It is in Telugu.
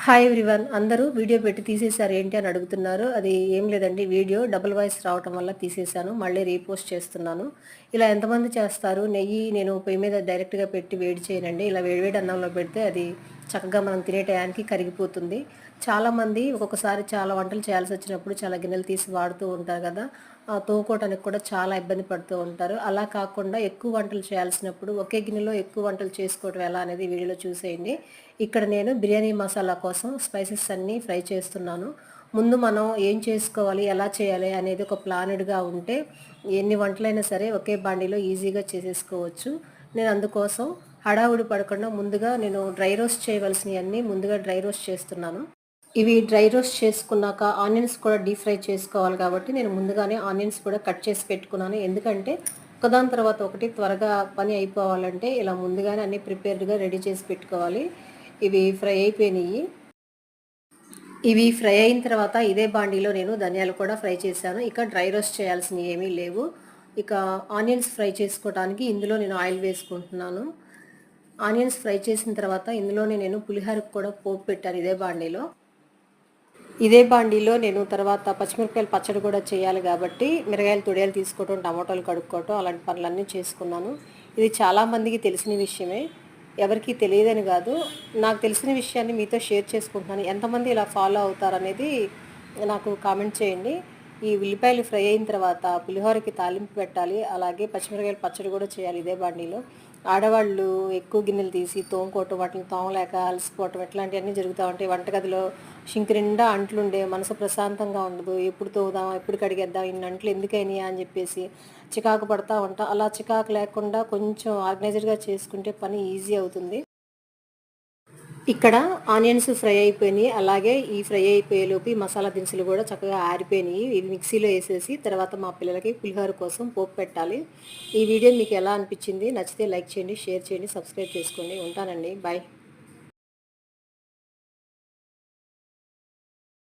Hi everyone. అందరూ వీడియో పెట్టి తీసేసారు ఏంటి అని అడుగుతున్నారు. అది ఏం లేదండి, వీడియో డబుల్ వాయిస్ రావటం వల్ల తీసేశాను. మళ్ళీ రీపోస్ట్ చేస్తున్నాను. ఇలా ఎంతమంది చేస్తారు? నెయ్యి నేను పొయ్యి మీద డైరెక్ట్‌గా పెట్టి వేడి చేయనండి. ఇలా వేడి వేడి అన్నంలో పెడితే అది చక్కగా మనం తినే టయానికి కరిగిపోతుంది. చాలామంది ఒక్కొక్కసారి చాలా వంటలు చేయాల్సొచ్చినప్పుడు చాలా గిన్నెలు తీసి వాడుతూ ఉంటారు కదా! తోముకోవటానికి కూడా చాలా ఇబ్బంది పడుతూ ఉంటారు. అలా కాకుండా ఎక్కువ వంటలు చేయాల్సినప్పుడు ఒకే గిన్నెలో ఎక్కువ వంటలు చేసుకోవటం ఎలా అనేది వీడియోలో చూసేయండి. ఇక్కడ నేను బిర్యానీ మసాలా కోసం స్పైసెస్ అన్నీ ఫ్రై చేస్తున్నాను. ముందు మనం ఏం చేసుకోవాలి, ఎలా చేయాలి అనేది ఒక ప్లానెడ్‌గా ఉంటే ఎన్ని వంటలైనా సరే ఒకే బాండీలో ఈజీగా చేసేసుకోవచ్చు. నేను అందుకోసం హడావుడి పడకుండా ముందుగా నేను డ్రై రోస్ట్ చేయవలసినయన్నీ ముందుగా డ్రై రోస్ట్ చేస్తున్నాను. ఇవి డ్రై రోస్ట్ చేసుకున్నాక ఆనియన్స్ కూడా డీప్ ఫ్రై చేసుకోవాలి కాబట్టి నేను ముందుగానే ఆనియన్స్ కూడా కట్ చేసి పెట్టుకున్నాను. ఎందుకంటే ఒకదాని తర్వాత ఒకటి త్వరగా పని అయిపోవాలంటే ఇలా ముందుగానే అన్నీ ప్రిపేర్డ్‌గా రెడీ చేసి పెట్టుకోవాలి. ఇవి ఫ్రై అయిపోయినాయి. ఇవి ఫ్రై అయిన తర్వాత ఇదే బాండీలో నేను ధనియాలు కూడా ఫ్రై చేశాను. ఇక డ్రై రోస్ట్ చేయాల్సినవి ఏమీ లేవు. ఇక ఆనియన్స్ ఫ్రై చేసుకోవడానికి ఇందులో నేను ఆయిల్ వేసుకుంటున్నాను. ఆనియన్స్ ఫ్రై చేసిన తర్వాత ఇందులోనే నేను పులిహోరకు కూడా పోపు పెట్టాను ఇదే బాండీలో. ఇదే బాండీలో నేను తర్వాత పచ్చిమిరపకాయల పచ్చడి కూడా చేయాలి కాబట్టి మిరగాయలు తొడియాలు తీసుకోవటం, టమాటాలు కడుక్కోవటం అలాంటి పనులన్నీ చేసుకున్నాను. ఇది చాలామందికి తెలిసిన విషయమే. ఎవరికీ తెలియదని కాదు. నాకు తెలిసిన విషయాన్ని మీతో షేర్ చేసుకుంటున్నాను. ఎంతమంది ఇలా ఫాలో అవుతారనేది నాకు కామెంట్ చేయండి. ఈ ఉల్లిపాయలు ఫ్రై అయిన తర్వాత పులిహోరకి తాలింపు పెట్టాలి. అలాగే పచ్చిమిరపకాయల పచ్చడి కూడా చేయాలి ఇదే బాండీలో. ఆడవాళ్ళు ఎక్కువ గిన్నెలు తీసి తోముకోవటం, వాటిని తోమలేక అలసిపోవటం ఇట్లాంటివన్నీ జరుగుతూ ఉంటాయి. వంటగదిలో షింక్ నిండా అంట్లుండే మనసు ప్రశాంతంగా ఉండదు. ఎప్పుడు తోముదాం, ఎప్పుడు కడిగేద్దాం, ఇన్ని అంట్లు ఎందుకైనాయా అని చెప్పేసి చికాకు పడతా ఉంటాం. అలా చికాకు లేకుండా కొంచెం ఆర్గనైజ్డ్‌గా చేసుకుంటే పని ఈజీ అవుతుంది. ఇక్కడ ఆనియన్స్ ఫ్రై అయిపోయినాయి. అలాగే ఈ ఫ్రై అయిపోయేలోపు ఈ మసాలా దినుసులు కూడా చక్కగా ఆరిపోయినాయి. ఇవి మిక్సీలో వేసేసి తర్వాత మా పిల్లలకి పులిహోర కోసం పోపు పెట్టాలి. ఈ వీడియో మీకు ఎలా అనిపించింది? నచ్చితే లైక్ చేయండి, షేర్ చేయండి, సబ్స్క్రైబ్ చేసుకోండి. ఉంటానండి. బాయ్.